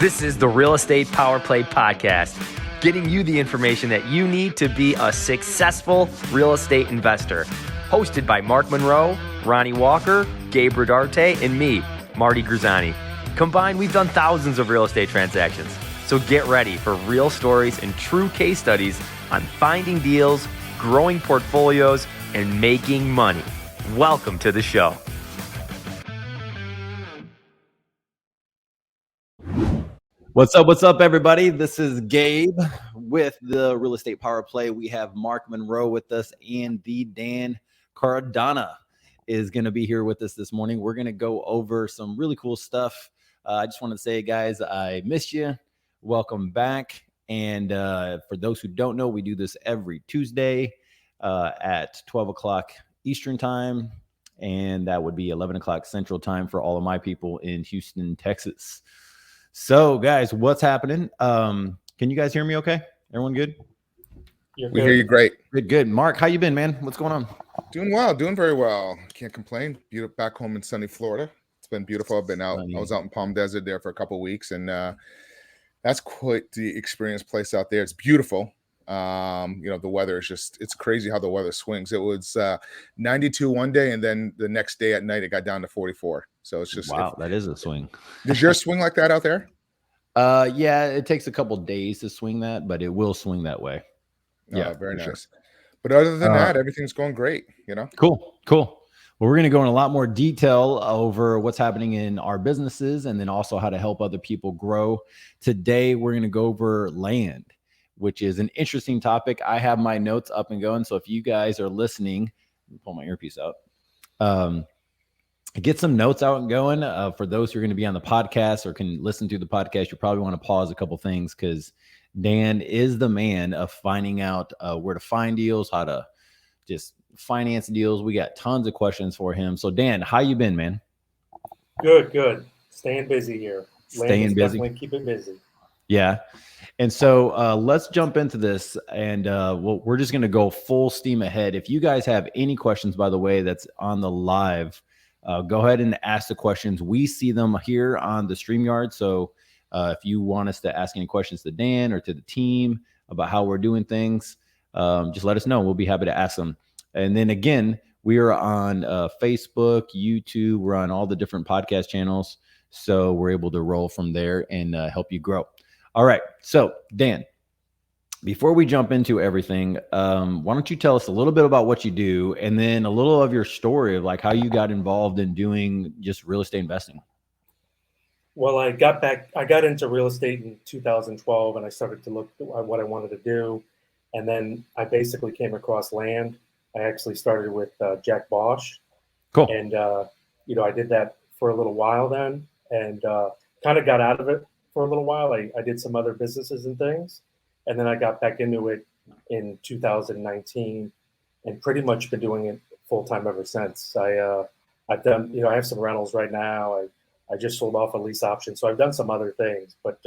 This is the Real Estate Power Play Podcast, getting you the information that you need to be a successful real estate investor. Hosted by Mark Monroe, Ronald Walker, Gabe Rodarte, and me, Marty Grizzanti. Combined, we've done thousands of real estate transactions. So get ready for real stories and true case studies on finding deals, growing portfolios, and making money. Welcome to the show. What's up, everybody? This is Gabe with the Real Estate Power Play. We have Mark Monroe with us, and the Dan Caradonna is going to be here with us this morning. We're going to go over some really cool stuff. I just want to say, guys, I missed you. Welcome back. And for those who don't know, we do this every Tuesday at 12 o'clock Eastern time, and that would be 11 o'clock Central time for all of my people in Houston, Texas. So, guys, what's happening? Can you guys hear me okay? Everyone good? We hear you great. Good. Mark, how you been, man? What's going on? Doing well, doing very well. Can't complain. Beautiful, back home in sunny Florida. It's been beautiful. I've been out. I was out in Palm Desert there for a couple of weeks, and that's quite the experience place out there. It's beautiful. The weather is it's crazy how the weather swings. It was 92 one day, and then the next day at night it got down to 44. So it's just wow, that is a swing. Does yours swing like that out there? Yeah, it takes a couple days to swing that, but it will swing that way. Yeah, very nice. Sure. But other than that, everything's going great. Cool. Well, we're going to go in a lot more detail over what's happening in our businesses, and then also how to help other people grow. Today, we're going to go over land, which is an interesting topic. I have my notes up and going. So if you guys are listening, pull my earpiece out. Get some notes out and going. For those who are going to be on the podcast or can listen to the podcast, you probably want to pause a couple things because Dan is the man of finding out where to find deals, how to just finance deals. We got tons of questions for him. So Dan, how you been, man? Good. Staying busy here. Staying busy. Definitely keep it busy. Yeah. And so let's jump into this, and we're just going to go full steam ahead. If you guys have any questions, by the way, that's on the live, go ahead and ask the questions. We see them here on the StreamYard. So if you want us to ask any questions to Dan or to the team about how we're doing things, just let us know. We'll be happy to ask them. And then again, we are on Facebook, YouTube. We're on all the different podcast channels. So we're able to roll from there and help you grow. All right. So Dan, before we jump into everything, why don't you tell us a little bit about what you do, and then a little of your story of like how you got involved in doing just real estate investing? Well, I got into real estate in 2012, and I started to look at what I wanted to do. And then I basically came across land. I actually started with Jack Bosch. Cool. And, I did that for a little while then, and kind of got out of it for a little while. I did some other businesses and things. And then I got back into it in 2019 and pretty much been doing it full time ever since. I've done, I have some rentals right now. I just sold off a lease option. So I've done some other things, but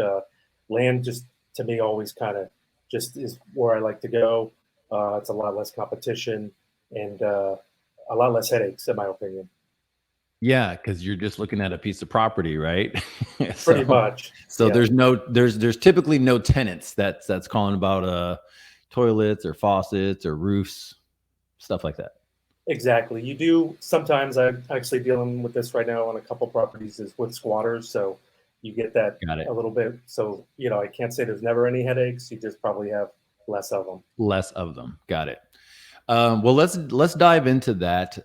land just to me always kind of just is where I like to go. It's a lot less competition and a lot less headaches, in my opinion. Yeah, because you're just looking at a piece of property, right? Pretty much. So yeah. there's typically no tenants that's calling about toilets or faucets or roofs, stuff like that. Exactly. You do sometimes. I'm actually dealing with this right now on a couple properties is with squatters, so you get that a little bit. So I can't say there's never any headaches. You just probably have less of them. Got it. Well, let's dive into that.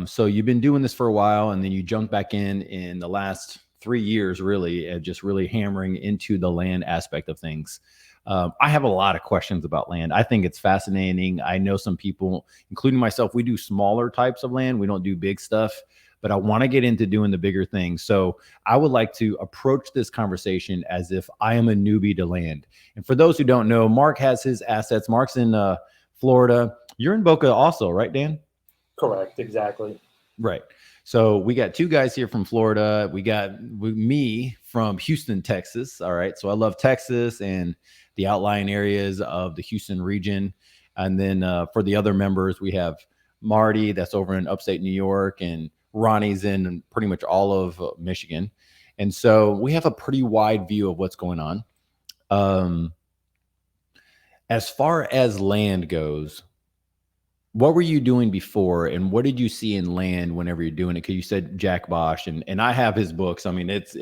So you've been doing this for a while, and then you jumped back in the last 3 years, really, and just really hammering into the land aspect of things. I have a lot of questions about land. I think it's fascinating. I know some people, including myself, we do smaller types of land. We don't do big stuff, but I want to get into doing the bigger things. So I would like to approach this conversation as if I am a newbie to land. And for those who don't know, Mark has his assets. Mark's in Florida. You're in Boca also, right, Dan? Correct. Exactly. Right. So we got two guys here from Florida. We got me from Houston, Texas. All right. So I love Texas and the outlying areas of the Houston region. And then for the other members, we have Marty that's over in upstate New York, and Ronnie's in pretty much all of Michigan. And so we have a pretty wide view of what's going on. As far as land goes, what were you doing before, and what did you see in land whenever you're doing it? Because you said Jack Bosch, and I have his books. I mean, it's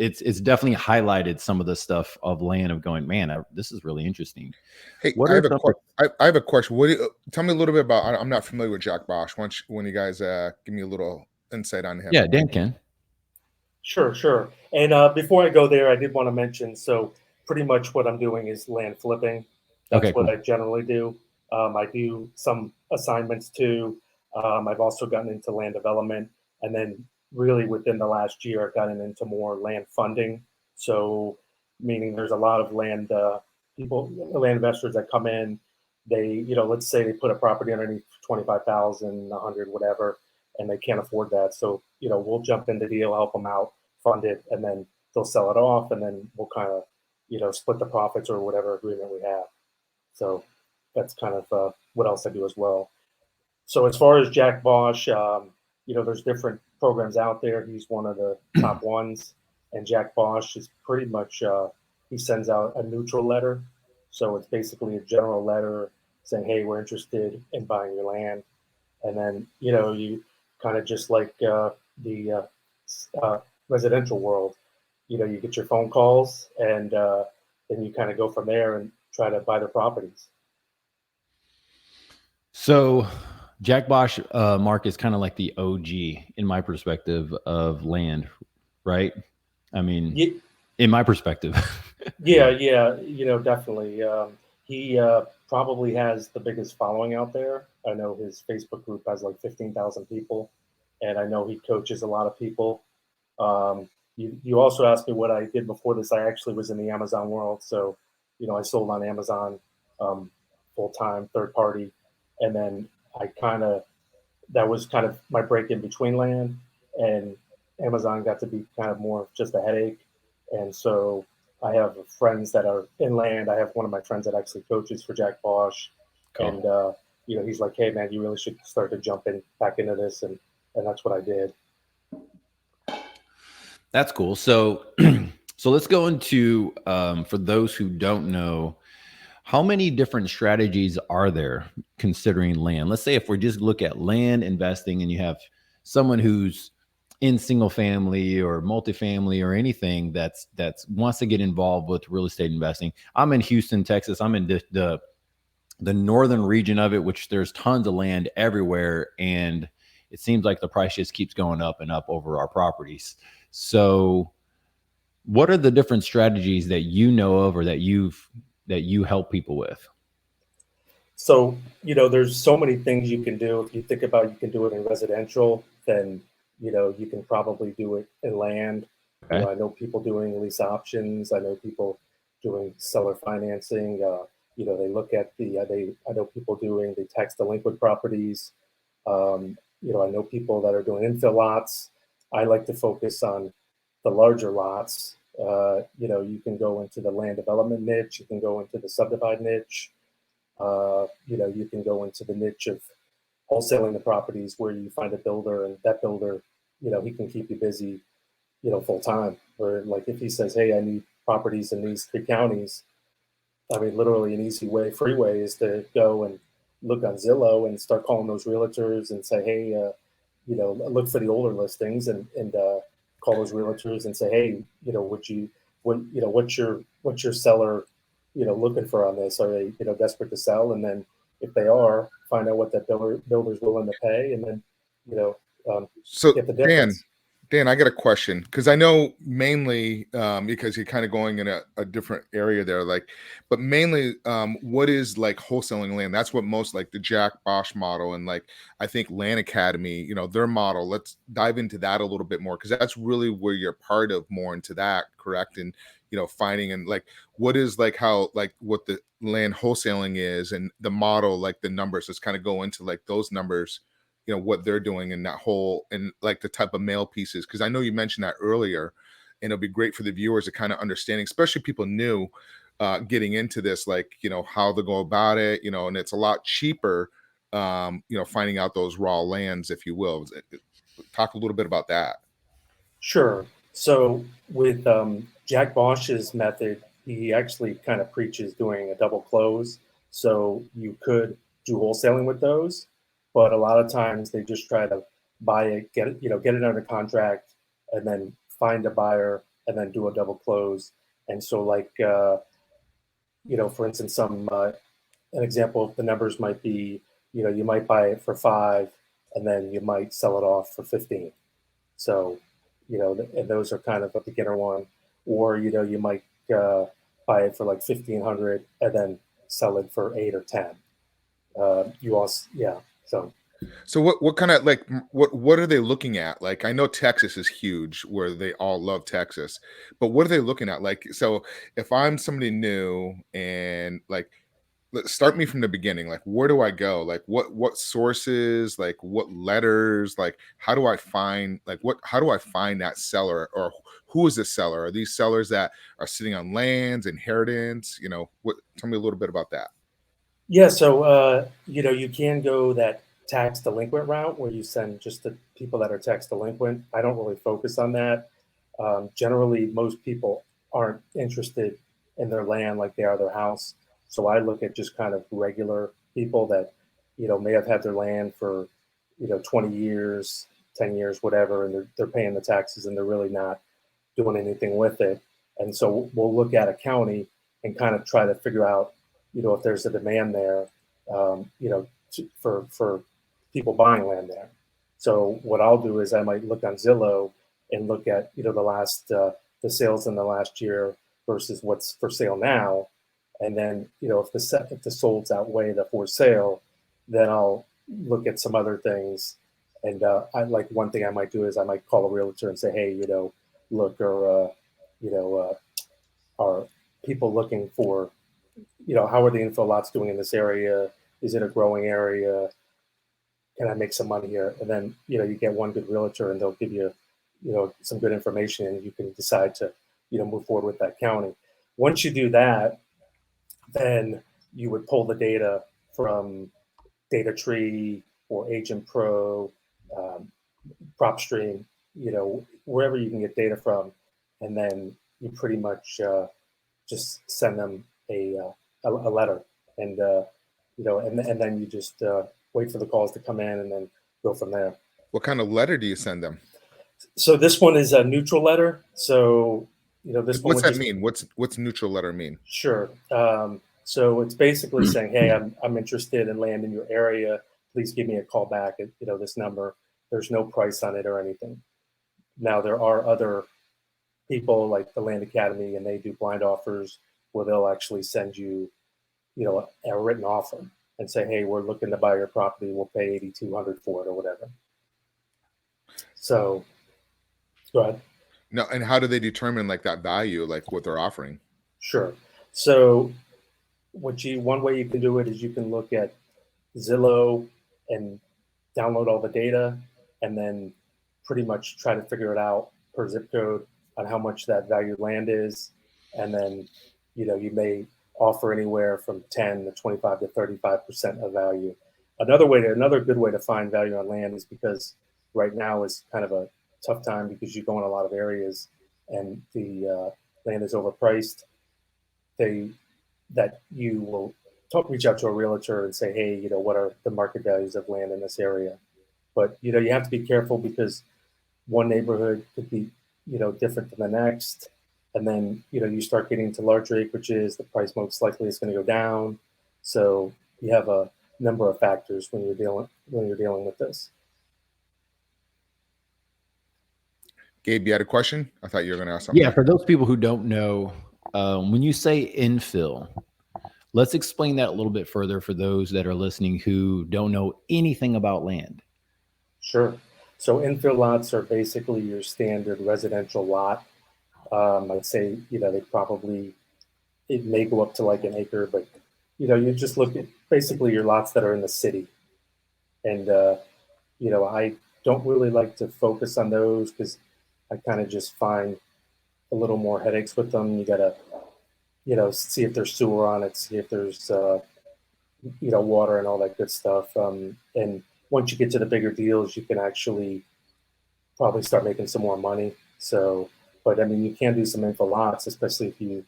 definitely highlighted some of the stuff of land of going, man, this is really interesting. Hey, I have a question. Tell me a little bit about. I'm not familiar with Jack Bosch. When you guys give me a little insight on him. Yeah, Dan can. Sure. And before I go there, I did want to mention. So pretty much what I'm doing is land flipping. That's what I generally do. I do some assignments too. I've also gotten into land development, and then really within the last year, I've gotten into more land funding. So meaning there's a lot of land land investors that come in. They, let's say they put a property underneath 25,000, 100, whatever, and they can't afford that. So we'll jump in the deal, help them out, fund it, and then they'll sell it off, and then we'll kind of split the profits or whatever agreement we have. So that's kind of what else I do as well. So as far as Jack Bosch, there's different programs out there. He's one of the top ones. And Jack Bosch is pretty much, he sends out a neutral letter. So it's basically a general letter saying, hey, we're interested in buying your land. And then, you kind of just like the residential world, you get your phone calls, and then you kind of go from there and try to buy their properties. So Jack Bosch, Mark, is kind of like the OG in my perspective of land, right? I mean, in my perspective. Yeah, definitely. He probably has the biggest following out there. I know his Facebook group has like 15,000 people, and I know he coaches a lot of people. You also asked me what I did before this. I actually was in the Amazon world. So, I sold on Amazon full-time, third party. And then that was kind of my break in between land, and Amazon got to be kind of more just a headache. And so I have friends that are in land. I have one of my friends that actually coaches for Jack Bosch. Cool. And, he's like, hey man, you really should start to jump back into this. And that's what I did. That's cool. So, so let's go into, for those who don't know, how many different strategies are there considering land? Let's say if we just look at land investing, and you have someone who's in single family or multifamily or anything that's wants to get involved with real estate investing. I'm in Houston, Texas. I'm in the northern region of it, which there's tons of land everywhere, and it seems like the price just keeps going up and up over our properties. So what are the different strategies that you know of, or that you help people with? So, there's so many things you can do. If you think about, you can do it in residential, then, you can probably do it in land. Okay. I know people doing lease options. I know people doing seller financing. They look at I know people doing the tax delinquent properties. I know people that are doing infill lots. I like to focus on the larger lots. You can go into the land development niche. You can go into the subdivide niche. You can go into the niche of wholesaling the properties, where you find a builder, and that builder, he can keep you busy, full time. Or like if he says, hey, I need properties in these 3 counties. I mean, literally an easy freeway is to go and look on Zillow and start calling those realtors and say, hey, look for the older listings and call those realtors and say, hey, what's your seller, looking for on this? Are they, desperate to sell? And then if they are, find out what that builder's willing to pay, and then, so get the difference. Dan, I got a question, because I know mainly because you're kind of going in a different area there, but mainly what is like wholesaling land? That's what most like the Jack Bosch model, and like I think Land Academy, their model. Let's dive into that a little bit more, because that's really where you're part of more into that, correct? And finding, and like what is like how like what the land wholesaling is, and the model, like the numbers. Let's kind of go into like those numbers, what they're doing in that whole, and like the type of mail pieces, because I know you mentioned that earlier, and it'll be great for the viewers to kind of understanding, especially people new getting into this, like how to go about it, and it's a lot cheaper, finding out those raw lands, if you will. Talk a little bit about that. Sure. So with Jack Bosch's method, he actually kind of preaches doing a double close. So you could do wholesaling with those, but a lot of times they just try to buy it, get it, get it under contract, and then find a buyer, and then do a double close. And so, like, for instance, an example of the numbers might be, you might buy it for 5, and then you might sell it off for 15. So, and those are kind of a beginner one. Or, you might buy it for like 1,500 and then sell it for 8 or 10. You also, yeah. So what kind of like what are they looking at? Like, I know Texas is huge where they all love Texas, but what are they looking at? Like, so if I'm somebody new and like, start me from the beginning. Like, where do I go? Like, what sources? Like, what letters? Like, how do I find how do I find that seller, or who is the seller? Are these sellers that are sitting on lands, inheritance? Tell me a little bit about that. Yeah, so you can go that tax delinquent route where you send just the people that are tax delinquent. I don't really focus on that. Generally, most people aren't interested in their land like they are their house. So I look at just kind of regular people that may have had their land for 20 years, 10 years, whatever, and they're paying the taxes and they're really not doing anything with it. And so we'll look at a county and kind of try to figure out if there's a demand there, for people buying land there. So what I'll do is I might look on Zillow and look at the sales in the last year versus what's for sale now, and then if the solds outweigh the for sale, then I'll look at some other things. And I like one thing I might do is I might call a realtor and say, hey, look, or are people looking for how are the infill lots doing in this area? Is it a growing area? Can I make some money here? And then, you get one good realtor and they'll give you, some good information, and you can decide to, move forward with that county. Once you do that, then you would pull the data from Data Tree or Agent Pro, PropStream, wherever you can get data from. And then you pretty much just send them a letter, and and then you just wait for the calls to come in and then go from there. What kind of letter do you send them? So this one is a neutral letter. So this one. What's that mean? What's neutral letter mean? Sure. So it's basically saying, hey, I'm interested in land in your area. Please give me a call back at this number. There's no price on it or anything. Now there are other people like the Land Academy, and they do blind offers where they'll actually send you, a written offer and say, hey, we're looking to buy your property. We'll pay $8,200 for it or whatever. So go ahead. No, and how do they determine like that value, like what they're offering? Sure. So one way you can do it is you can look at Zillow and download all the data, and then pretty much try to figure it out per zip code on how much that valued land is. And then, you may offer anywhere from 10 to 25 to 35% of value. Another good way to find value on land is because right now is kind of a tough time because you go in a lot of areas and the land is overpriced. That you will reach out to a realtor and say, hey, what are the market values of land in this area? But, you have to be careful because one neighborhood could be, different than the next. And then, you start getting to larger acreages, the price most likely is going to go down. So you have a number of factors when you're dealing with this. Gabe, you had a question? I thought you were going to ask something. Yeah, for those people who don't know, when you say infill, let's explain that a little bit further for those that are listening who don't know anything about land. Sure. So infill lots are basically your standard residential lot. I'd say, it may go up to like an acre, but, you just look at basically your lots that are in the city. And, I don't really like to focus on those because I kind of just find a little more headaches with them. You got to, see if there's sewer on it, see if there's, water and all that good stuff. And once you get to the bigger deals, you can actually probably start making some more money. So, But I mean, you can do some infill lots, especially if you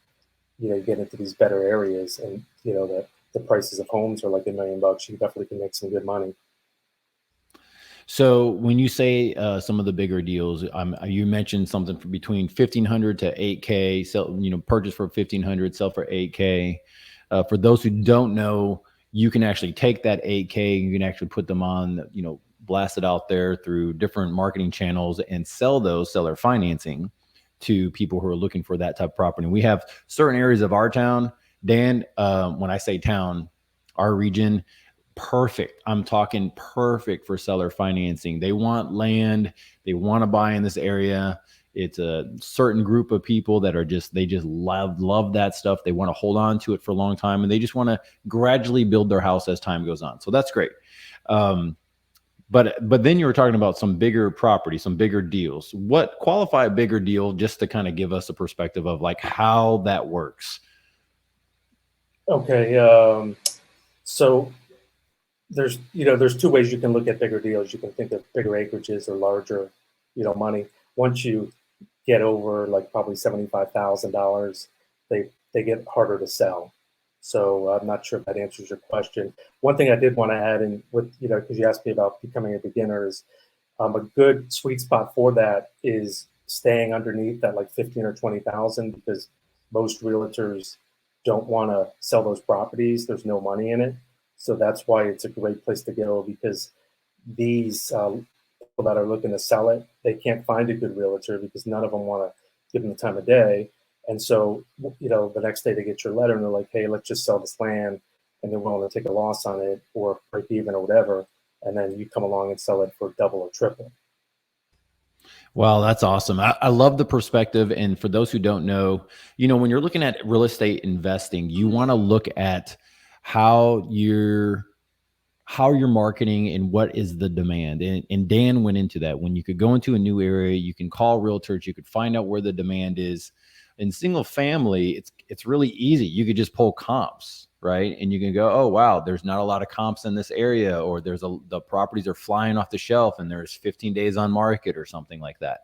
get into these better areas, and the prices of homes are like $1 million. You definitely can make some good money. So when you say some of the bigger deals, you mentioned something for between 1,500 to 8K, sell, purchase for 1,500, sell for 8K. For those who don't know, you can actually take that 8K, you can actually put them on, blast it out there through different marketing channels and sell those seller financing to people who are looking for that type of property. And we have certain areas of our town, Dan, when I say town, our region, perfect. I'm talking perfect for seller financing. They want land. They want to buy in this area. It's a certain group of people that they just love that stuff. They want to hold on to it for a long time, and they just want to gradually build their house as time goes on. So that's great. But then you were talking about some bigger property, some bigger deals. What qualify a bigger deal, just to kind of give us a perspective of like how that works? Okay. So there's two ways you can look at bigger deals. You can think of bigger acreages or larger, money. Once you get over like probably $75,000, they get harder to sell. So I'm not sure if that answers your question. One thing I did want to add in with, because you asked me about becoming a beginner, is a good sweet spot for that is staying underneath that like 15 or 20,000, because most realtors don't want to sell those properties. There's no money in it. So that's why it's a great place to go, because these people that are looking to sell it, they can't find a good realtor because none of them want to give them the time of day. And so, the next day they get your letter and they're like, hey, let's just sell this land, and they're willing to take a loss on it or break even or whatever. And then you come along and sell it for double or triple. Wow, that's awesome. I love the perspective. And for those who don't know, when you're looking at real estate investing, you want to look at how you're marketing and what is the demand. And Dan went into that. When you could go into a new area, you can call realtors, you could find out where the demand is. In single family, it's really easy. You could just pull comps, right? And you can go, oh, wow, there's not a lot of comps in this area, or the properties are flying off the shelf and there's 15 days on market or something like that.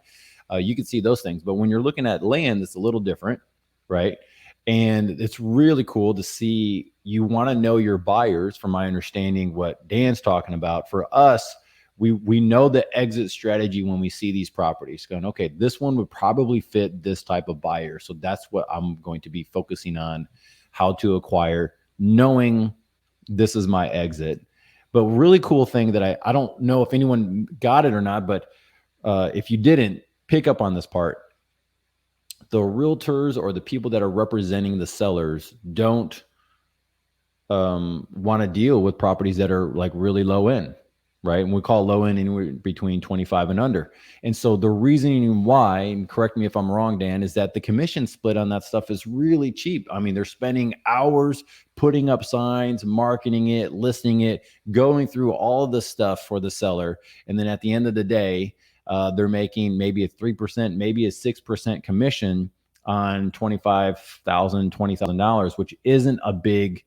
You can see those things. But when you're looking at land, it's a little different, right? And it's really cool to see. You want to know your buyers, from my understanding, what Dan's talking about. For us, we know the exit strategy when we see these properties, going, okay, this one would probably fit this type of buyer. So that's what I'm going to be focusing on, how to acquire, knowing this is my exit. But really cool thing that I don't know if anyone got it or not, but if you didn't pick up on this part, the realtors or the people that are representing the sellers don't want to deal with properties that are like really low end, right? And we call low end anywhere between 25 and under. And so the reasoning why, and correct me if I'm wrong, Dan, is that the commission split on that stuff is really cheap. I mean, they're spending hours putting up signs, marketing it, listing it, going through all the stuff for the seller. And then at the end of the day, they're making maybe a 3%, maybe a 6% commission on $25,000, $20,000, which isn't a big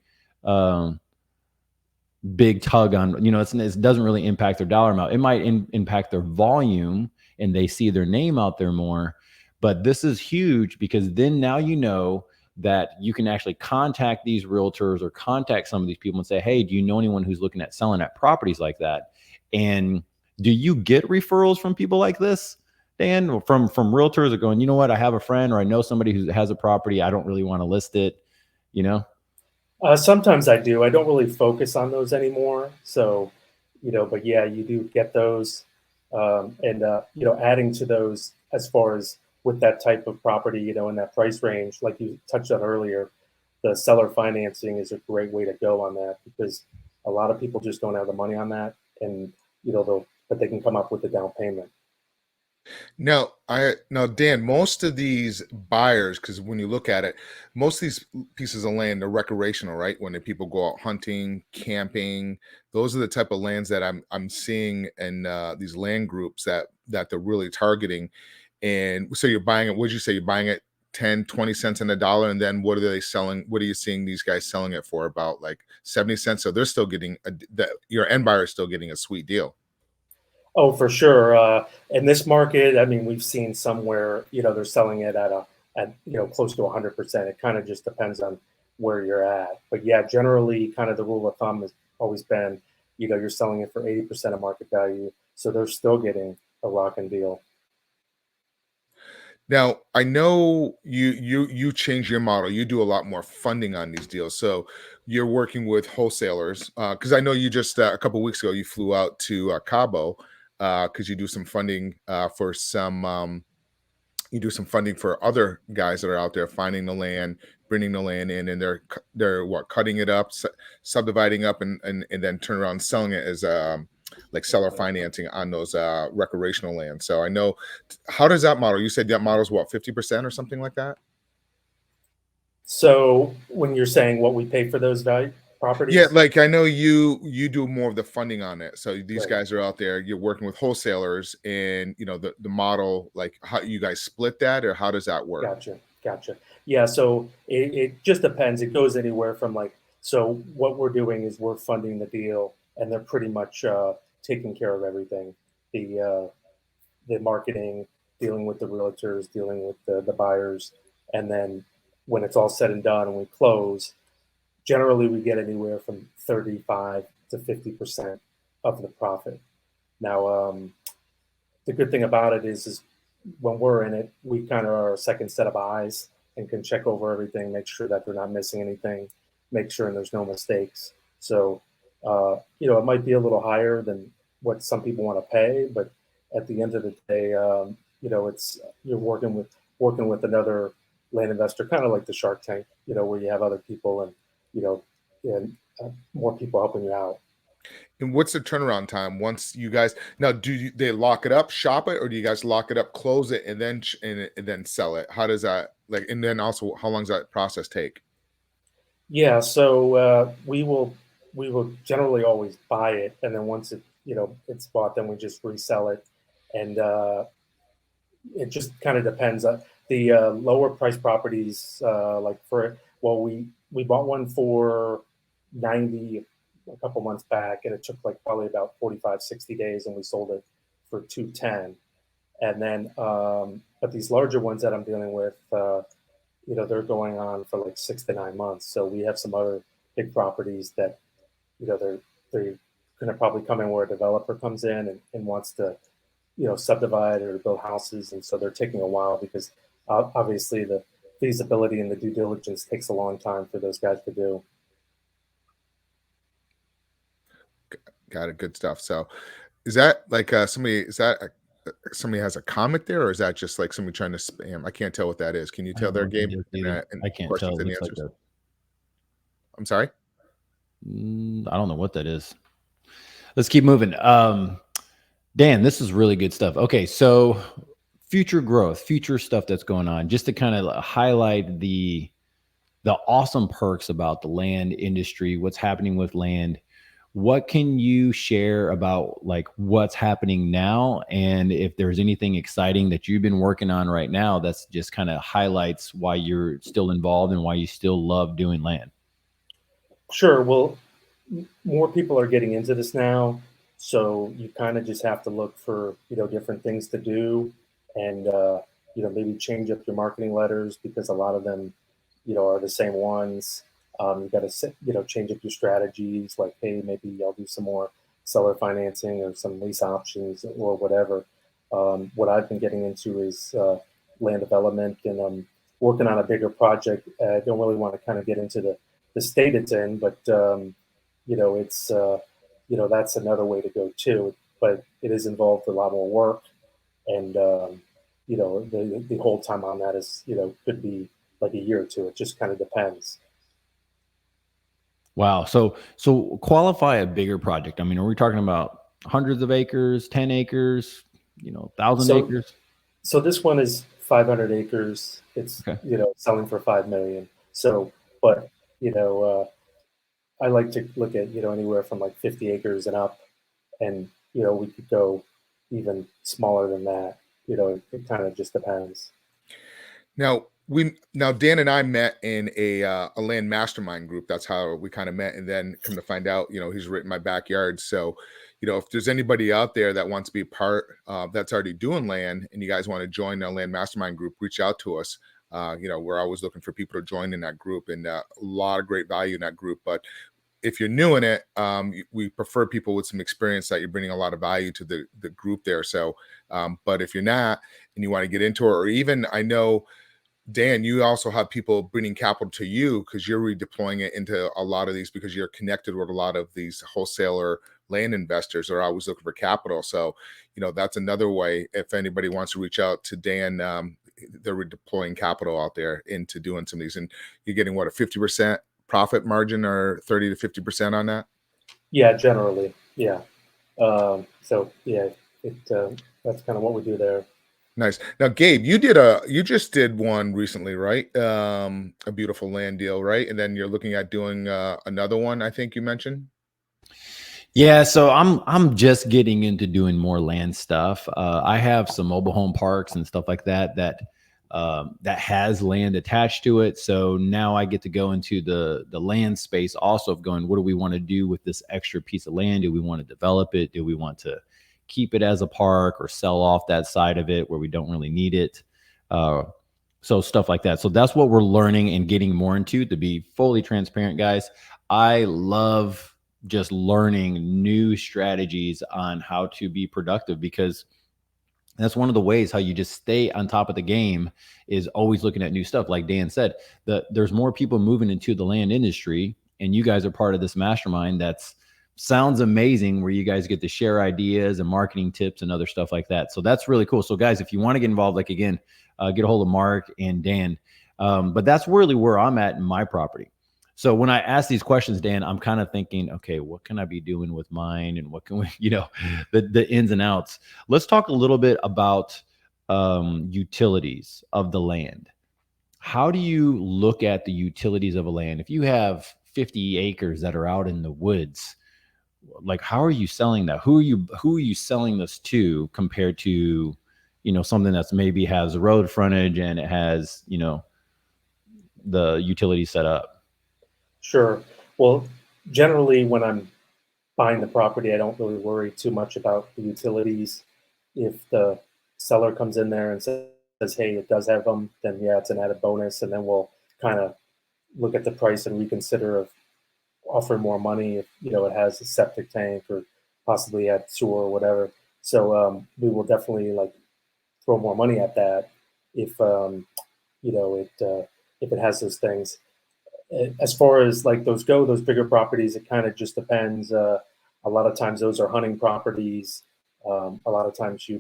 tug on, it doesn't really impact their dollar amount. It might impact their volume, and they see their name out there more. But this is huge, because then now that you can actually contact these realtors or contact some of these people and say, hey, do you know anyone who's looking at selling at properties like that? And do you get referrals from people like this, Dan, from realtors are going, you know what, I have a friend or I know somebody who has a property, I don't really want to list it, Sometimes I do. I don't really focus on those anymore. So, but yeah, you do get those. And adding to those as far as with that type of property, in that price range, like you touched on earlier, the seller financing is a great way to go on that, because a lot of people just don't have the money on that. And, but they can come up with a down payment. Now, Dan, most of these buyers, because when you look at it, most of these pieces of land are recreational, right? When the people go out hunting, camping, those are the type of lands that I'm seeing in these land groups that they're really targeting. And so you're buying it, would you say you're buying it 10, 20 cents on the dollar? And then what are they selling? What are you seeing these guys selling it for? About like 70 cents. So they're still getting your end buyer is still getting a sweet deal. Oh, for sure. In this market, I mean, we've seen somewhere, they're selling it at close to 100%. It kind of just depends on where you're at. But yeah, generally kind of the rule of thumb has always been, you're selling it for 80% of market value. So they're still getting a rocking deal. Now, I know you change your model. You do a lot more funding on these deals. So you're working with wholesalers because I know you just a couple of weeks ago you flew out to Cabo because you do some funding for some. You do some funding for other guys that are out there finding the land, bringing the land in, and they're cutting it up, subdividing up, and then turn around and selling it as like seller financing on those recreational land. So I know, how does that model? You said that model's what, 50% or something like that? So when you're saying what we pay for those value properties? Yeah, like I know you do more of the funding on it. So these Right. guys are out there, you're working with wholesalers, and the model, like how you guys split that, or how does that work? Gotcha. Yeah, so it just depends. It goes anywhere from so what we're doing is we're funding the deal, and they're pretty much taking care of everything. The marketing, dealing with the realtors, dealing with the buyers, and then when it's all said and done and we close, generally we get anywhere from 35 to 50% of the profit. Now, the good thing about it is when we're in it, we kind of are a second set of eyes and can check over everything, make sure that they're not missing anything, make sure there's no mistakes. So, it might be a little higher than what some people want to pay, but at the end of the day, it's you're working with another land investor, kind of like the Shark Tank, where you have other people and and more people helping you out. And what's the turnaround time once you guys now they lock it up, shop it, or do you guys lock it up, close it, and then and then sell it? How does that and then also how long does that process take? Yeah, so we will generally always buy it, and then once it's bought, then we just resell it, and it just kind of depends. The lower price properties, we bought one for 90 a couple months back, and it took probably about 45, 60 days, and we sold it for 210. And then, but these larger ones that I'm dealing with, they're going on for 6 to 9 months. So we have some other big properties that, they're going to probably come in where a developer comes in and wants to, subdivide or build houses. And so they're taking a while because obviously the feasibility and the due diligence takes a long time for those guys to do. Got it. Good stuff. So is that somebody has a comment there, or is that just like somebody trying to spam? I can't tell what that is. Can you tell there, Gabe? I can't tell. And answers. I'm sorry. I don't know what that is. Let's keep moving. Dan, this is really good stuff. Okay, so future growth, future stuff that's going on, just to kind of highlight the awesome perks about the land industry, what's happening with land. What can you share about what's happening now, and if there's anything exciting that you've been working on right now that's just kind of highlights why you're still involved and why you still love doing land? Sure. Well, more people are getting into this now, so you kind of just have to look for different things to do, and maybe change up your marketing letters because a lot of them are the same ones. You got to change up your strategies. Like, hey, maybe I'll do some more seller financing or some lease options or whatever. What I've been getting into is land development, and I'm working on a bigger project. I don't really want to kind of get into the state it's in, but it's that's another way to go too. But it is involved a lot more work, and the whole time on that is could be like a year or two. It just kind of depends. Wow. So qualify a bigger project. I mean, are we talking about hundreds of acres, 10 acres, 1,000 acres? So this one is 500 acres. It's, okay. Selling for 5 million. So, but, I like to look at, anywhere from 50 acres and up, and, we could go even smaller than that. It kind of just depends. Now Dan and I met in a land mastermind group. That's how we kind of met, and then come to find out, he's written my backyard. So, if there's anybody out there that wants to be part that's already doing land, and you guys want to join our land mastermind group, reach out to us. We're always looking for people to join in that group, and a lot of great value in that group. But if you're new in it, we prefer people with some experience that you're bringing a lot of value to the group there. So, but if you're not and you want to get into it, or even I know, Dan, you also have people bringing capital to you because you're redeploying it into a lot of these, because you're connected with a lot of these wholesaler land investors are always looking for capital. So, that's another way. If anybody wants to reach out to Dan, they're redeploying capital out there into doing some of these, and you're getting what, a 50% profit margin or 30 to 50% on that? Yeah, generally. Yeah. So yeah, that's kind of what we do there. Nice. Now, Gabe, you just did one recently, right? A beautiful land deal, right? And then you're looking at doing another one, I think you mentioned. Yeah, so I'm just getting into doing more land stuff. I have some mobile home parks and stuff like that has land attached to it. So now I get to go into the land space also of going, what do we want to do with this extra piece of land? Do we want to develop it? Do we want to keep it as a park or sell off that side of it where we don't really need it? So stuff like that. So that's what we're learning and getting more into. To be fully transparent, guys, I love just learning new strategies on how to be productive, because that's one of the ways how you just stay on top of the game, is always looking at new stuff. Like Dan said, there's more people moving into the land industry, and you guys are part of this mastermind. Sounds amazing, where you guys get to share ideas and marketing tips and other stuff like that. So that's really cool. So guys, if you want to get involved, like again, get a hold of Mark and Dan. But that's really where I'm at in my property. So when I ask these questions, Dan, I'm kind of thinking, okay, what can I be doing with mine, and what can we, the ins and outs. Let's talk a little bit about utilities of the land. How do you look at the utilities of a land? If you have 50 acres that are out in the woods, like, how are you selling that? Who are you selling this to, compared to, something that's maybe has road frontage and it has, the utility set up? Sure. Well, generally, when I'm buying the property, I don't really worry too much about the utilities. If the seller comes in there and says, hey, it does have them, then yeah, it's an added bonus. And then we'll kind of look at the price and reconsider of offering more money if, it has a septic tank or possibly add sewer or whatever. So we will definitely throw more money at that if, if it has those things. As far as those bigger properties, it kind of just depends. A lot of times those are hunting properties. A lot of times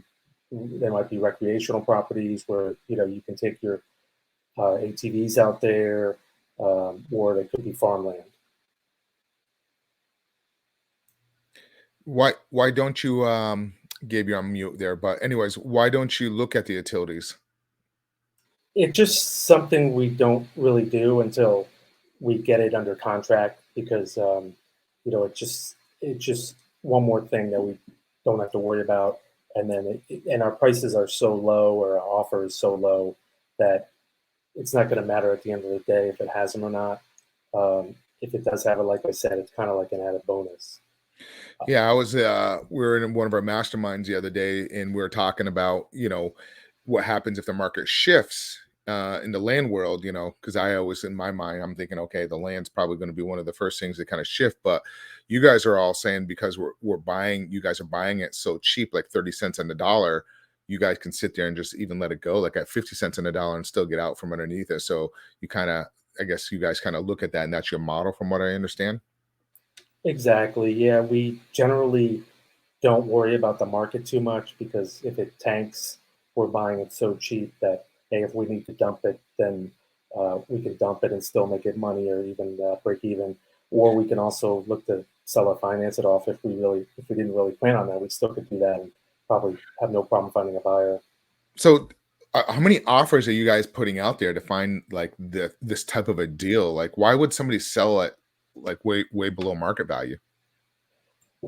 they might be recreational properties where, you can take your ATVs out there, or they could be farmland. Why don't you, Gabe, you're on mute there, but anyways, why don't you look at the utilities? It's just something we don't really do until we get it under contract, because it's just one more thing that we don't have to worry about. And then and our prices are so low, or our offer is so low, that it's not going to matter at the end of the day if it has them or not. If it does have it, like I said, it's kind of like an added bonus. Yeah, we were in one of our masterminds the other day, and we were talking about, what happens if the market shifts in the land world, because I always, in my mind, I'm thinking, okay, the land's probably going to be one of the first things that kind of shift. But you guys are all saying, because you guys are buying it so cheap, like 30 cents on the dollar, you guys can sit there and just even let it go like at 50 cents on the dollar and still get out from underneath it. So I guess you guys kind of look at that, and that's your model, from what I understand. Exactly. Yeah, we generally don't worry about the market too much, because if it tanks, we're buying it so cheap that, hey, if we need to dump it, then we can dump it and still make it money, or even break even. Or we can also look to sell or finance it off if we didn't really plan on that. We still could do that and probably have no problem finding a buyer. So how many offers are you guys putting out there to find this type of a deal? Like, why would somebody sell it way below market value?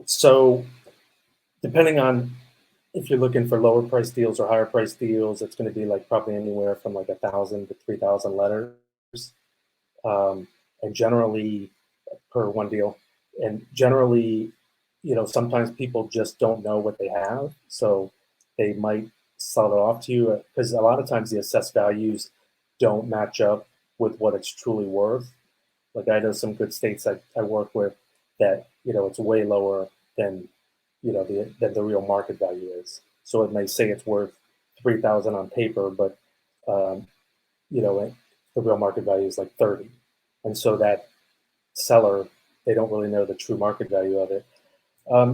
So depending on if you're looking for lower price deals or higher price deals, it's going to be like probably anywhere from like 1,000 to 3,000 letters, and generally per one deal. And generally, sometimes people just don't know what they have, so they might sell it off to you because a lot of times the assessed values don't match up with what it's truly worth. Like I know some good states I work with that it's way lower than than the real market value is. So it may say it's worth 3,000 on paper, but um, the real market value is like 30, and so that seller, they don't really know the true market value of it.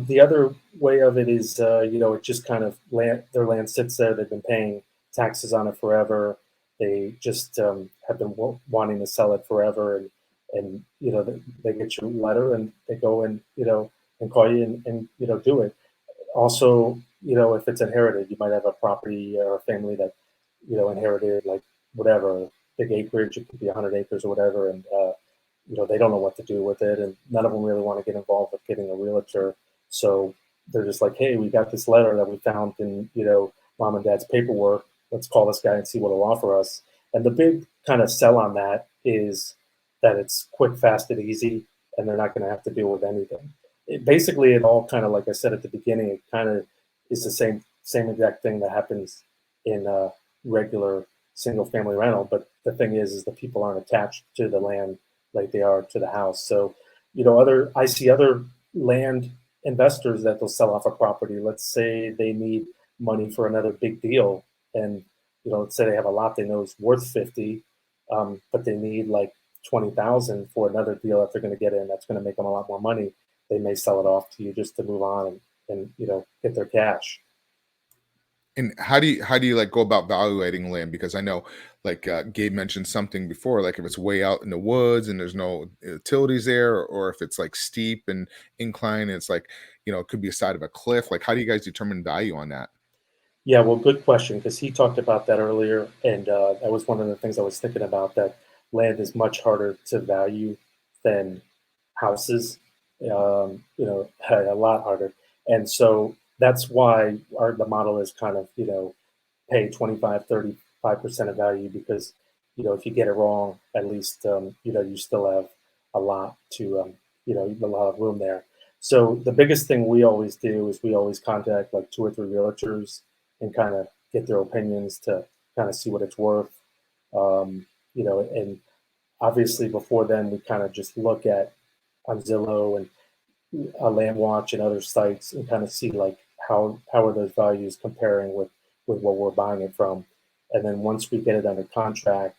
The other way of it is, it just kind of their land sits there. They've been paying taxes on it forever. They just have been wanting to sell it forever, and they get your letter and they go and and call you and do it. Also, if it's inherited, you might have a property or a family that inherited like whatever big acreage. It could be 100 acres or whatever, and they don't know what to do with it, and none of them really want to get involved with getting a realtor. So they're just like, hey, we got this letter that we found in mom and dad's paperwork. Let's call this guy and see what he'll offer us. And the big kind of sell on that is that it's quick, fast, and easy, and they're not going to have to deal with anything. Basically, it all kind of, like I said at the beginning, it kind of is the same exact thing that happens in a regular single family rental. But the thing is the people aren't attached to the land like they are to the house. So, I see other land investors that they'll sell off a property. Let's say they need money for another big deal, and let's say they have a lot they know is worth 50, but they need like 20,000 for another deal that they're going to get in that's going to make them a lot more money. They may sell it off to you just to move on and get their cash. And how do you like go about evaluating land? Because I know, like Gabe mentioned something before, like if it's way out in the woods and there's no utilities there, or if it's like steep and incline, and it's like it could be a side of a cliff. Like, how do you guys determine value on that? Yeah, well, good question, because he talked about that earlier, and that was one of the things I was thinking about. That land is much harder to value than houses. A lot harder, and so that's why the model is kind of pay 25-35% of value, because if you get it wrong, at least you still have a lot to a lot of room there. So the biggest thing we always do is we always contact like 2 or 3 realtors and kind of get their opinions to kind of see what it's worth. And obviously before then we kind of just look at on Zillow and Land Watch and other sites and kind of see like how are those values comparing with what we're buying it from. And then once we get it under contract,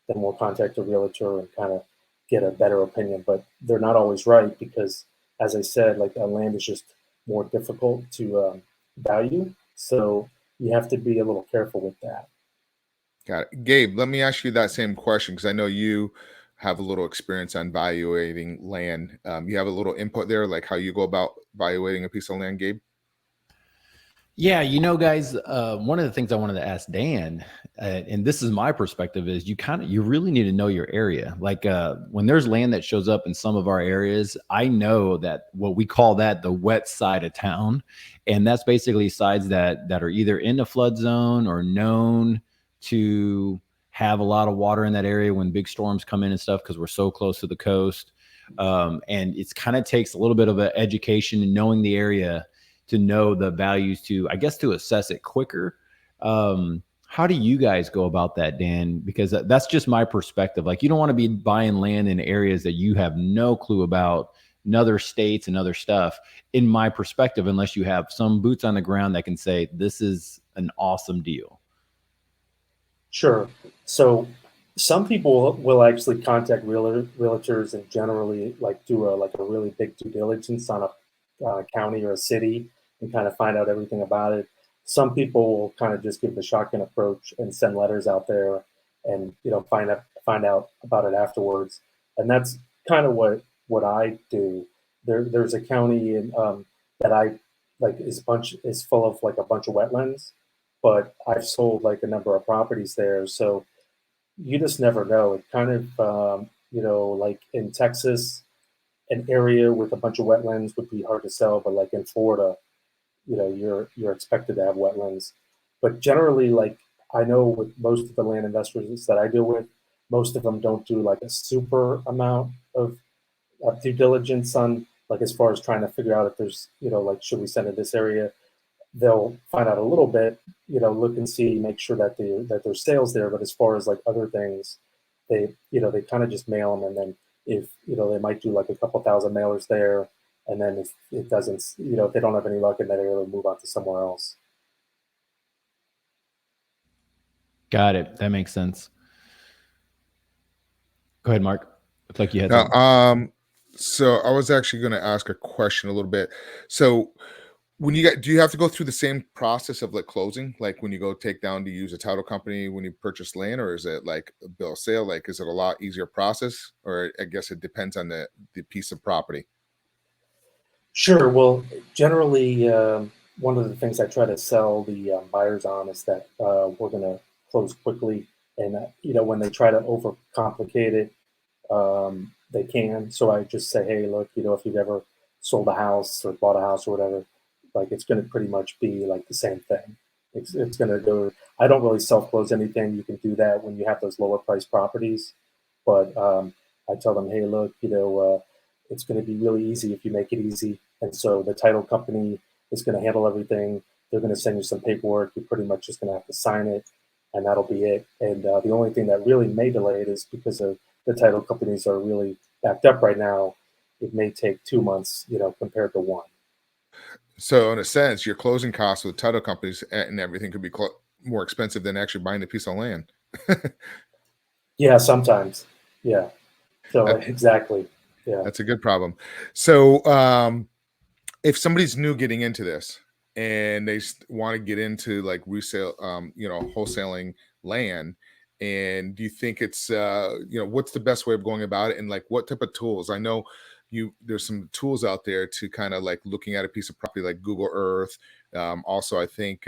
then we'll contact a realtor and kind of get a better opinion. But they're not always right because, as I said, like land is just more difficult to value. So you have to be a little careful with that. Got it. Gabe, let me ask you that same question, because I know you have a little experience on valuating land. You have a little input there, like how you go about valuating a piece of land, Gabe? Yeah, guys, one of the things I wanted to ask Dan, and this is my perspective, is you really need to know your area. Like when there's land that shows up in some of our areas, I know that what we call that the wet side of town, and that's basically sides that are either in the flood zone or known to have a lot of water in that area when big storms come in and stuff, because we're so close to the coast. And it's kind of takes a little bit of an education in knowing the area to know the values to assess it quicker. How do you guys go about that, Dan? Because that's just my perspective. Like, you don't want to be buying land in areas that you have no clue about, in other states and other stuff, in my perspective, unless you have some boots on the ground that can say, this is an awesome deal. Sure. So some people will actually contact realtors and generally like do a really big due diligence on a county or a city and kind of find out everything about it. Some people will kind of just give the shotgun approach and send letters out there and find out about it afterwards. And that's kind of what I do. There's a county in that I like is full of like a bunch of wetlands, but I've sold like a number of properties there. So you just never know. It kind of like in Texas, an area with a bunch of wetlands would be hard to sell, but like in Florida, you're expected to have wetlands. But generally, like I know with most of the land investors that I deal with, most of them don't do like a super amount of due diligence on like as far as trying to figure out if there's like should we send in this area. They'll find out a little bit, look and see, make sure that there's sales there. But as far as like other things, they kind of just mail them, and then if they might do like a couple thousand mailers there, and then if it doesn't, if they don't have any luck in that area, they'll move on to somewhere else. Got it. That makes sense. Go ahead, Mark. Looks like you had something. So I was actually going to ask a question a little bit. So when do you have to go through the same process of like closing, like when you go take down to use a title company when you purchase land, or is it like a bill of sale? Like, is it a lot easier process, or I guess it depends on the piece of property? Sure. Well, generally, one of the things I try to sell the buyers on is that we're going to close quickly, and when they try to overcomplicate it, they can. So I just say, hey, look, if you've ever sold a house or bought a house or whatever, like it's going to pretty much be like the same thing. It's going to go. I don't really self-close anything. You can do that when you have those lower price properties, but I tell them, hey, look, it's going to be really easy if you make it easy. And so the title company is going to handle everything. They're going to send you some paperwork. You're pretty much just going to have to sign it, and that'll be it. And the only thing that really may delay it is because of the title companies are really backed up right now. It may take 2 months, compared to 1. So in a sense, your closing costs with title companies and everything could be more expensive than actually buying a piece of land. Yeah, sometimes. Yeah. So exactly. Yeah. That's a good problem. So if somebody's new getting into this and they want to get into like resale, wholesaling land, and do you think it's what's the best way of going about it, and like what type of tools? I know there's some tools out there to kind of like looking at a piece of property like Google Earth. Also, I think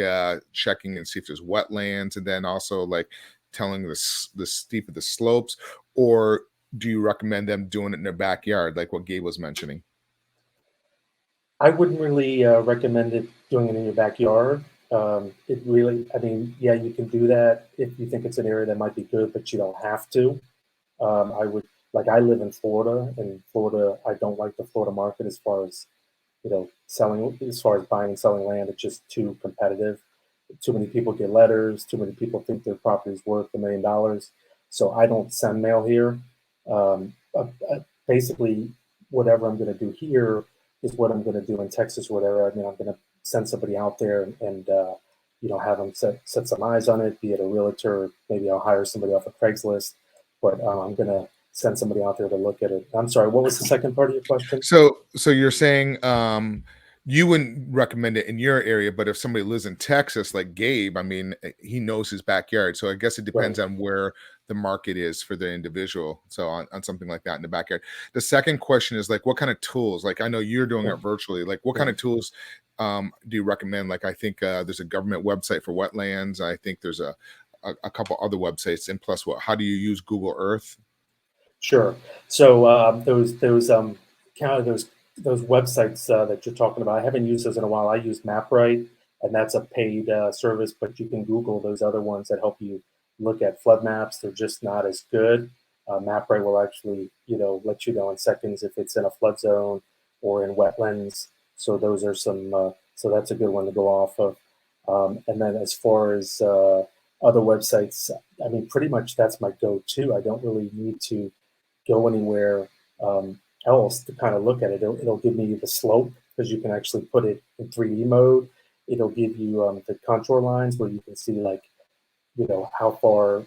checking and see if there's wetlands, and then also like telling the steep of the slopes. Or do you recommend them doing it in their backyard, like what Gabe was mentioning? I wouldn't really recommend it doing it in your backyard. It really, I mean, yeah, you can do that if you think it's an area that might be good, but you don't have to. I would, like, I live in Florida, and Florida, I don't like the Florida market as far as, selling, as far as buying and selling land. It's just too competitive. Too many people get letters. Too many people think their property is worth $1 million. So I don't send mail here. Basically, whatever I'm going to do here is what I'm going to do in Texas or whatever. I mean, I'm going to send somebody out there and have them set some eyes on it, be it a realtor. Maybe I'll hire somebody off of Craigslist, but I'm going to send somebody out there to look at it. I'm sorry, what was the second part of your question? So you're saying you wouldn't recommend it in your area, but if somebody lives in Texas, like Gabe, I mean, he knows his backyard. So I guess it depends on where the market is for the individual. So on something like that in the backyard. The second question is like, what kind of tools? Like, I know you're doing it virtually. Like, what kind of tools do you recommend? Like, I think there's a government website for wetlands. I think there's a couple other websites. And plus, how do you use Google Earth? Sure. So those websites that you're talking about, I haven't used those in a while. I use MapRight, and that's a paid service, but you can Google those other ones that help you look at flood maps. They're just not as good. MapRight will actually, let you know in seconds if it's in a flood zone or in wetlands. So those are some. So that's a good one to go off of. And then as far as other websites, I mean, pretty much that's my go-to. I don't really need to go anywhere else to kind of look at it. It'll give me the slope because you can actually put it in 3D mode. It'll give you the contour lines where you can see like, how far,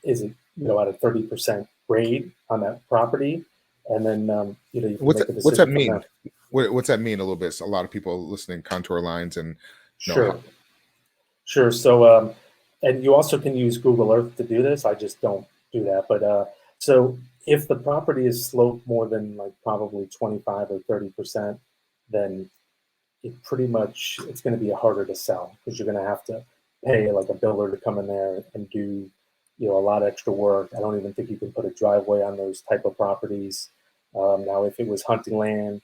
is it, at a 30% grade on that property. And then, you can what's that mean? What's that mean a little bit? So a lot of people listening, contour lines and Sure. So, and you also can use Google Earth to do this. I just don't do that. But so if the property is sloped more than like probably 25 or 30%, then it's going to be harder to sell because you're going to have to pay like a builder to come in there and do, a lot of extra work. I don't even think you can put a driveway on those type of properties. Now, if it was hunting land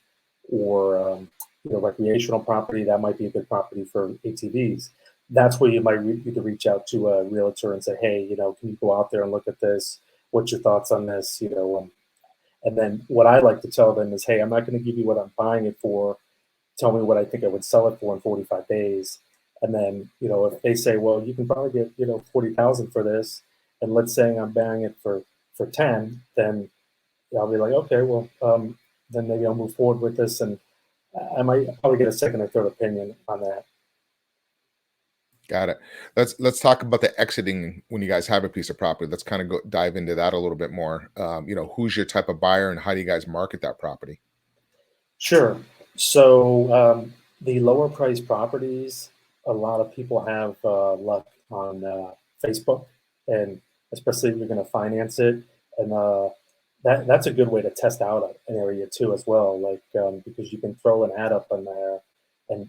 or, recreational property, that might be a good property for ATVs. That's where you might need to reach out to a realtor and say, hey, can you go out there and look at this? What's your thoughts on this? And then what I like to tell them is, hey, I'm not going to give you what I'm buying it for. Tell me what I think I would sell it for in 45 days. And then, if they say, well, you can probably get, 40,000 for this, and let's say I'm buying it for 10, then I'll be like, okay, well, then maybe I'll move forward with this, and I might probably get a second or third opinion on that. Got it. Let's talk about the exiting when you guys have a piece of property. Let's kind of dive into that a little bit more. Who's your type of buyer and how do you guys market that property? Sure. So the lower price properties, a lot of people have luck on Facebook, and especially if you're going to finance it, and that's a good way to test out an area too as well, like because you can throw an ad up on there,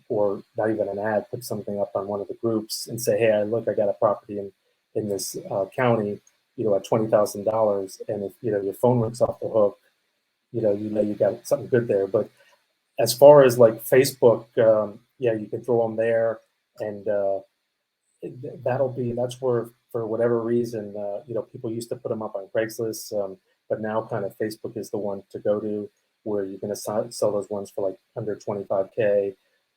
or not even an ad, put something up on one of the groups and say, hey, I got a property in this county, at $20,000, and if your phone rings off the hook, you got something good there. But as far as like Facebook, you can throw them there, and that's where, for whatever reason, people used to put them up on Craigslist, but now kind of Facebook is the one to go to, where you're going to sell those ones for like under 25K,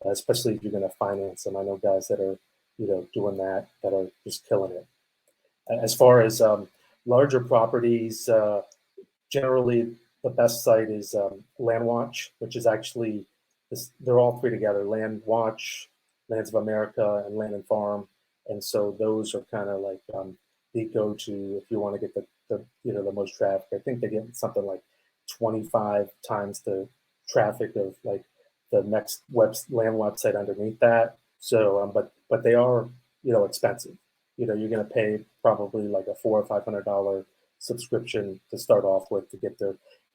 especially if you're going to finance them. I know guys that are, doing that are just killing it. As far as larger properties, generally the best site is Land Watch, which is actually they're all three together: Land Watch, Lands of America, and Land and Farm. And so those are kind of like the go-to if you want to get the most traffic. I think they get something like 25 times the traffic of like the next land website underneath that. So, but they are expensive. You're going to pay probably like a $400 or $500 subscription to start off with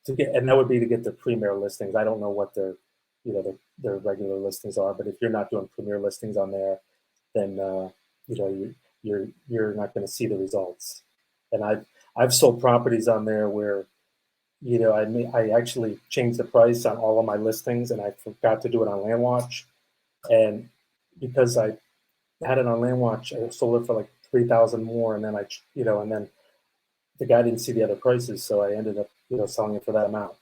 and that would be to get their premier listings. I don't know what their their regular listings are, but if you're not doing premier listings on there, then you're not going to see the results. And I've sold properties on there where I actually changed the price on all of my listings, and I forgot to do it on Land Watch, and because I had it on Land Watch, I sold it for like 3,000 more, and then and then the guy didn't see the other prices, so I ended up selling it for that amount.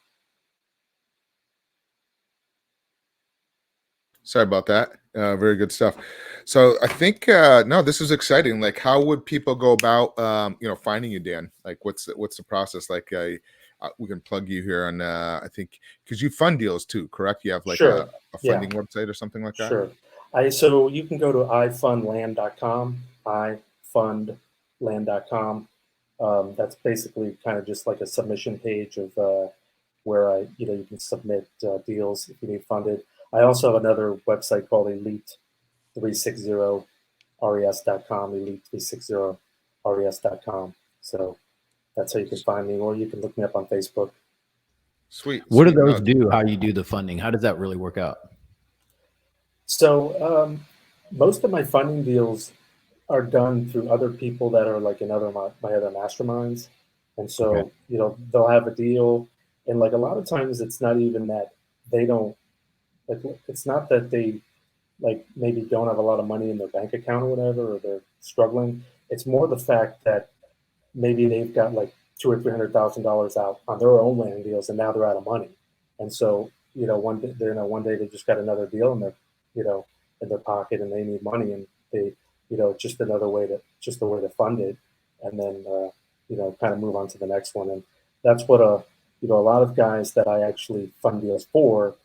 Sorry about that. Very good stuff. So I think no, this is exciting. Like, how would people go about finding you, Dan? Like, what's the process? Like, we can plug you here on I think because you fund deals too, correct? You have like Sure. a funding website or something like that. Sure. So you can go to ifundland.com, ifundland.com. That's basically kind of just like a submission page of where you can submit deals if you need funded. I also have another website called elite360res.com, elite360res.com. So that's how you can find me, or you can look me up on Facebook. Sweet. What do those do? How you do the funding? How does that really work out? So most of my funding deals are done through other people that are like in my other masterminds. And so, they'll have a deal, and like a lot of times it's not even that they don't, like, it's not that they like maybe don't have a lot of money in their bank account or whatever, or they're struggling. It's more the fact that maybe they've got like $200,000 or $300,000 out on their own land deals, and now they're out of money. And so, one day they just got another deal in their, in their pocket, and they need money, and they, just a way to fund it, and then, kind of move on to the next one. And that's what a lot of guys that I actually fund deals for,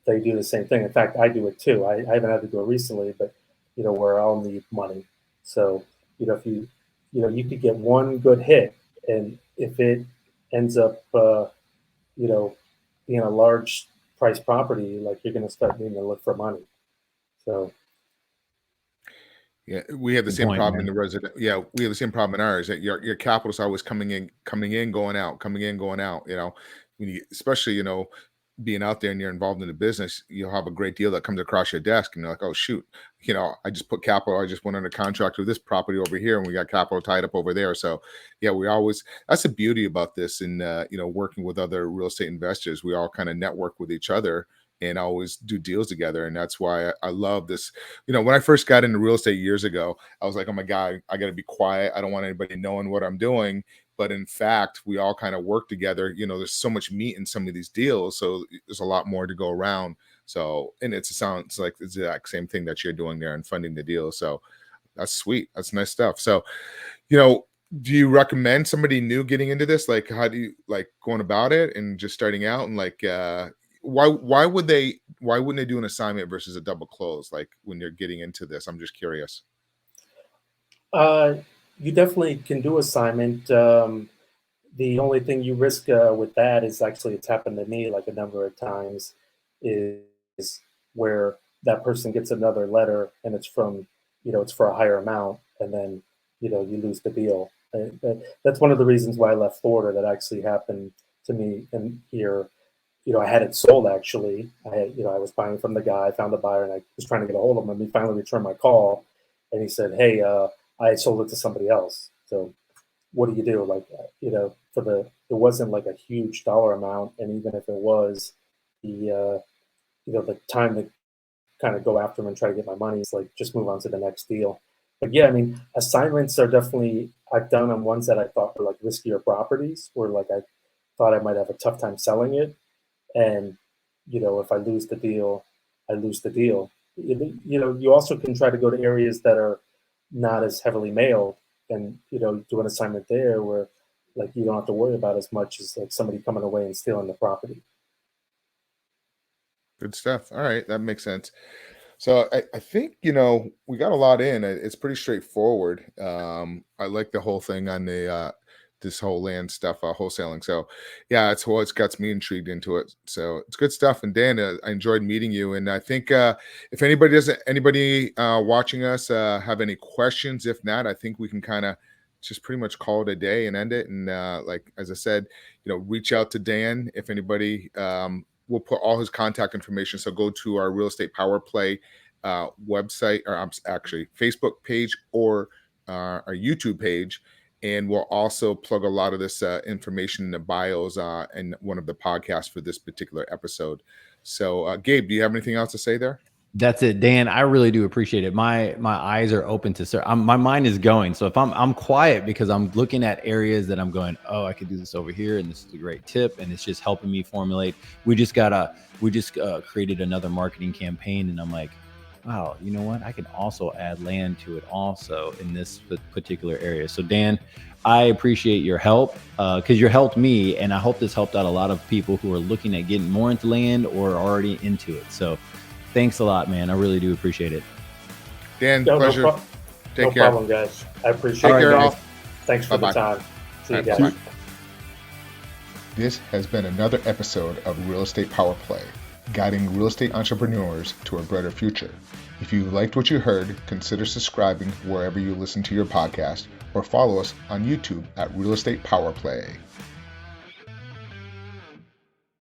they do the same thing. In fact, I do it too. I haven't had to do it recently, but where I'll need money. So if you could get one good hit, and if it ends up being a large price property, like, you're going to start needing to look for money. So yeah, we have the same problem in the resident. Yeah, we have the same problem in ours, that your capital is always coming in, going out, coming in, going out. When you, especially being out there and you're involved in the business, you'll have a great deal that comes across your desk, and you're like, oh shoot, I just put capital. I just went under contract with this property over here, and we got capital tied up over there. So yeah, that's the beauty about this, and working with other real estate investors, we all kind of network with each other, and always do deals together. And that's why I love this. When I first got into real estate years ago, I was like, oh my God, I got to be quiet. I don't want anybody knowing what I'm doing. But in fact, we all kind of work together. There's so much meat in some of these deals. So there's a lot more to go around. So, and it sounds like it's the exact same thing that you're doing there and funding the deal. So that's sweet. That's nice stuff. So, do you recommend somebody new getting into this? Like, how do you like going about it and just starting out? And like, why wouldn't they do an assignment versus a double close? Like when you're getting into this, I'm just curious. You definitely can do assignment. The only thing you risk with that is actually, it's happened to me like a number of times, is where that person gets another letter and it's from, it's for a higher amount, and then, you lose the deal. That's one of the reasons why I left Florida. That actually happened to me. And here, I had it sold actually. I was buying from the guy, I found a buyer, and I was trying to get a hold of him, and he finally returned my call, and he said, "Hey, I sold it to somebody else. So what do you do?" Like, it wasn't like a huge dollar amount. And even if it was, the time to kind of go after them and try to get my money, it's like, just move on to the next deal. But yeah, I mean, assignments are definitely, I've done on ones that I thought were like riskier properties, where like I thought I might have a tough time selling it. And, if I lose the deal, I lose the deal. You also can try to go to areas that are not as heavily mailed and, do an assignment there where like you don't have to worry about as much as like somebody coming away and stealing the property. Good stuff. All right. That makes sense. So I think, we got a lot in. It's pretty straightforward. I like the whole thing on the this whole land stuff, wholesaling. So yeah, it's what's got me intrigued into it. So it's good stuff. And Dan, I enjoyed meeting you. And I think if anybody watching us have any questions, if not, I think we can kind of just pretty much call it a day and end it. And like, as I said, reach out to Dan if anybody. We'll put all his contact information. So go to our Real Estate Power Play website, or actually Facebook page, or our YouTube page. And we'll also plug a lot of this information in the bios in one of the podcasts for this particular episode. So Gabe, do you have anything else to say there? That's it, Dan. I really do appreciate it. My eyes are open to my mind is going. So if I'm quiet because I'm looking at areas that I'm going, oh, I could do this over here, and this is a great tip, and it's just helping me formulate. We just created another marketing campaign, and I'm like, wow, you know what? I can also add land to it also in this particular area. So Dan, I appreciate your help because you helped me, and I hope this helped out a lot of people who are looking at getting more into land or already into it. So thanks a lot, man. I really do appreciate it. Dan, pleasure. No problem, guys. I appreciate it. All. Thanks for the time. See you guys. Bye. This has been another episode of Real Estate Power Play, guiding real estate entrepreneurs to a brighter future. If you liked what you heard, consider subscribing wherever you listen to your podcast, or follow us on YouTube at Real Estate Power Play.